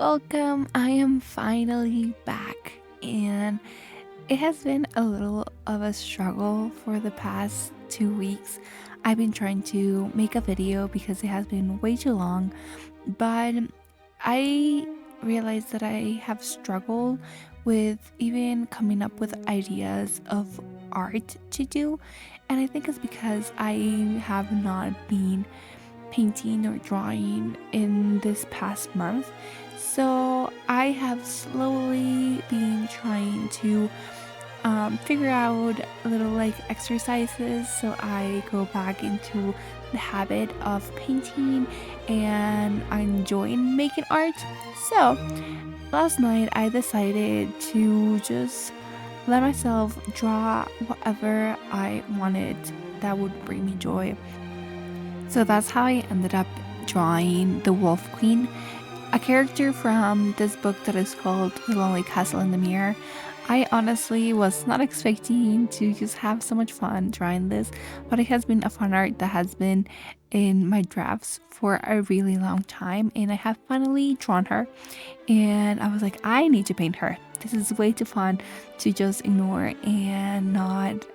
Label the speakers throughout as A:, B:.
A: Welcome. I am finally back, and it has been a little of a struggle for the past 2 weeks. I've been trying to make a video because it has been way too long, but I realized that I have struggled with even coming up with ideas of art to do, and I think it's because I have not been painting or drawing in this past month. So I have slowly been trying to figure out little like exercises so I go back into the habit of painting and enjoying making art. So last night I decided to just let myself draw whatever I wanted that would bring me joy. So that's how I ended up drawing the Wolf Queen, a character from this book that is called The Lonely Castle in the Mirror. I honestly was not expecting to just have so much fun drawing this, but it has been a fun art that has been in my drafts for a really long time, and I have finally drawn her. And I was like, I need to paint her. This is way too fun to just ignore and not,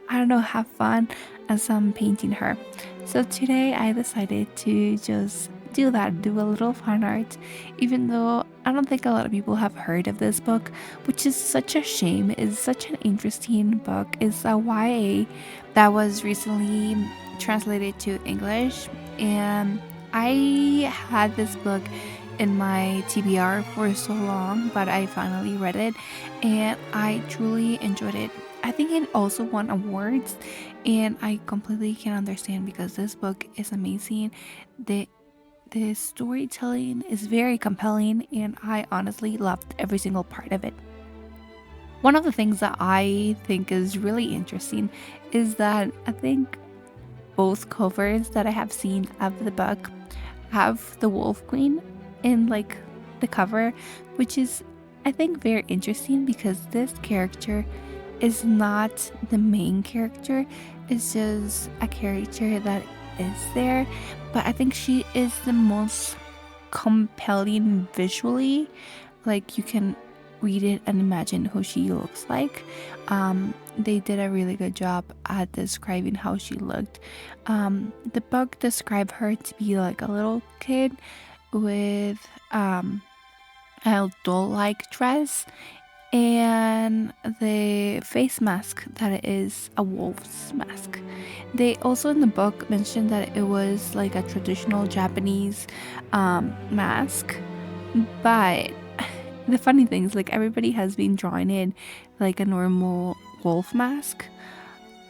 A: I don't know, have fun as I'm painting her. So today I decided to just do that, do a little fan art, even though I don't think a lot of people have heard of this book, which is such a shame. It's such an interesting book. It's a YA that was recently translated to English, and I had this book in my TBR for so long, but I finally read it and I truly enjoyed it. I think it also won awards, and I completely can understand because this book is amazing. The the storytelling is very compelling, and I honestly loved every single part of it. One of the things that I think is really interesting is that I think both covers that I have seen of the book have the Wolf Queen in like the cover, which is I think very interesting because this character is not the main character. It's just a character that is there, but I think she is the most compelling visually. Like you can read it and imagine who she looks like. They did a really good job at describing how she looked. The book described her to be like a little kid with a doll-like dress and the face mask that is a wolf's mask. They also in the book mentioned that it was like a traditional Japanese mask, but the funny thing is like everybody has been drawing it like a normal wolf mask.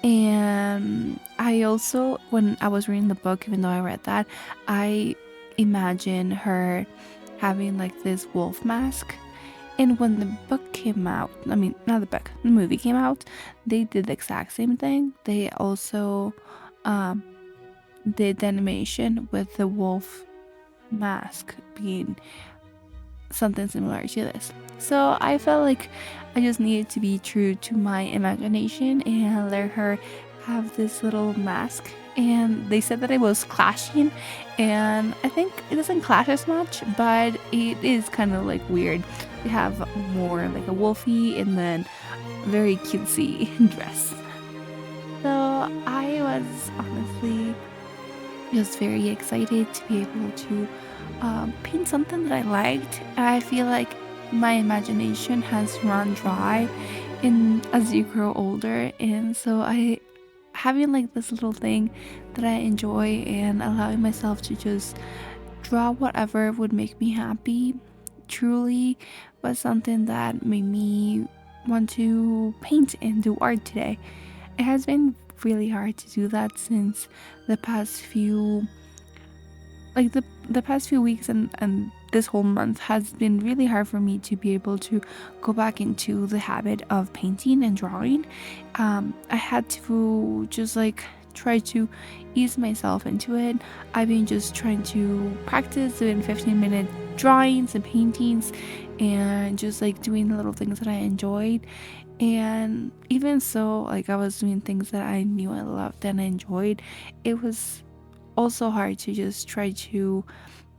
A: And I also, when I was reading the book, even though I read that, I imagine her having like this wolf mask. And when the book came out, I mean, not the book, the movie came out, they did the exact same thing. They also um, did the animation with the wolf mask being something similar to this. So I felt like I just needed to be true to my imagination and let her have this little mask. And they said that it was clashing, and I think it doesn't clash as much, but it is kind of like weird. They have more like a wolfy and then very cutesy dress. So I was honestly just very excited to be able to paint something that I liked. I feel like my imagination has run dry in as you grow older, and so I having like this little thing that I enjoy and allowing myself to just draw whatever would make me happy truly was something that made me want to paint and do art today. It has been really hard to do that since the past few the past few weeks and this whole month has been really hard for me to be able to go back into the habit of painting and drawing. I had to just like try to ease myself into it. I've been just trying to practice doing 15-minute drawings and paintings and just like doing the little things that I enjoyed. And even so, like I was doing things that I knew I loved and I enjoyed, it was also hard to just try to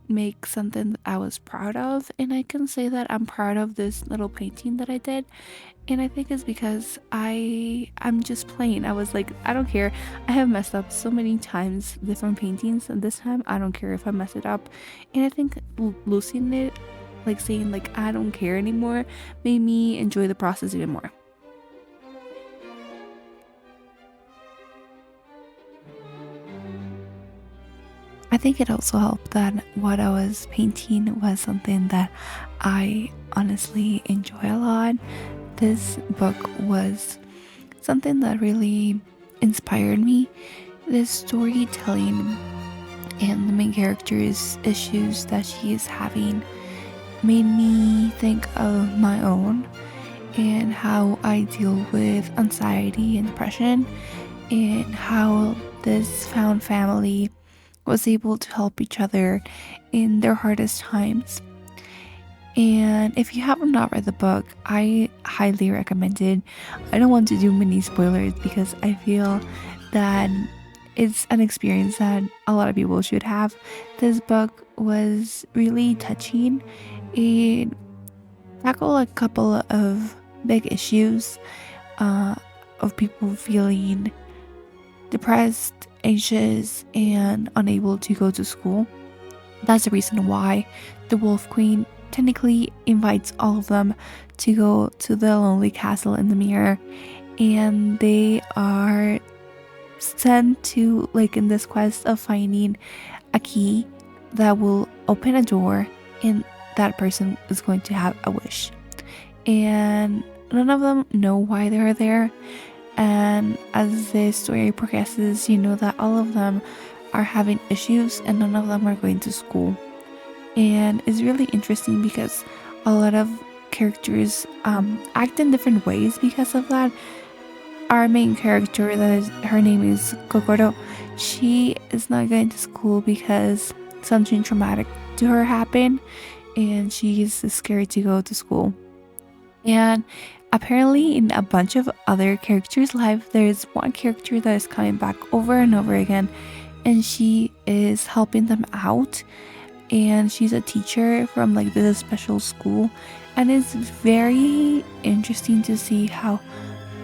A: make something that I was proud of, and I can say that I'm proud of this little painting that I did. And I think it's because I'm just plain. I was like, I don't care. I have messed up so many times different paintings, and this time I don't care if I mess it up. And I think losing it, like saying like I don't care anymore, made me enjoy the process even more. I think it also helped that what I was painting was something that I honestly enjoy a lot. This book was something that really inspired me. This storytelling and the main character's issues that she is having made me think of my own and how I deal with anxiety and depression, and how this found family was able to help each other in their hardest times. And if you have not read the book, I highly recommend it. I don't want to do many spoilers because I feel that it's an experience that a lot of people should have. This book was really touching. It tackled a couple of big issues uh, of people feeling depressed, anxious, and unable to go to school. That's the reason why the Wolf Queen technically invites all of them to go to the lonely castle in the mirror, and they are sent to like in this quest of finding a key that will open a door, and that person is going to have a wish. And none of them know why they're there. And as the story progresses, you know that all of them are having issues and none of them are going to school. And it's really interesting because a lot of characters act in different ways because of that. Our main character, her name is Kokoro, she is not going to school because something traumatic to her happened and she's scared to go to school. And apparently, in a bunch of other characters' life, there's one character that is coming back over and over again, and she is helping them out. And she's a teacher from like this special school, and it's very interesting to see how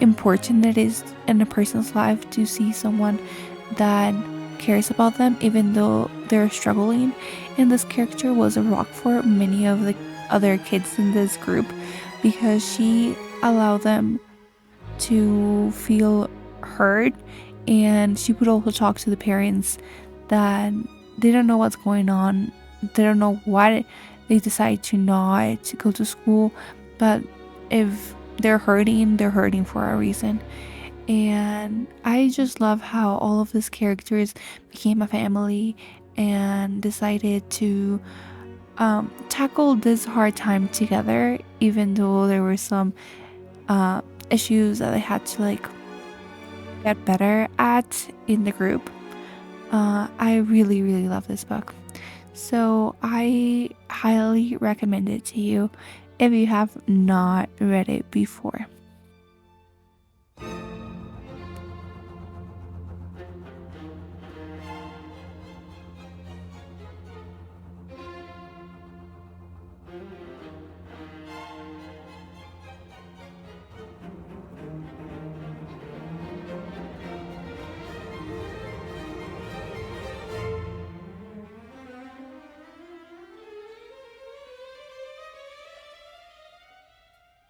A: important it is in a person's life to see someone that cares about them, even though they're struggling. And this character was a rock for many of the other kids in this group because she allowed them to feel heard, and she would also talk to the parents that they don't know what's going on, they don't know why they decide to not to go to school, but if they're hurting for a reason. And I just love how all of these characters became a family and decided to tackle this hard time together, even though there were some uh, issues that I had to like get better at in the group. I really, really love this book. So I highly recommend it to you if you have not read it before.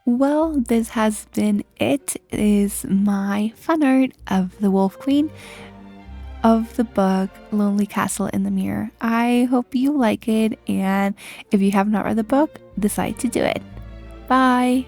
A: Well, this has been it. Is my fan art of the Wolf Queen of the book Lonely Castle in the Mirror. I hope you like it, and if you have not read the book, decide to do it. Bye!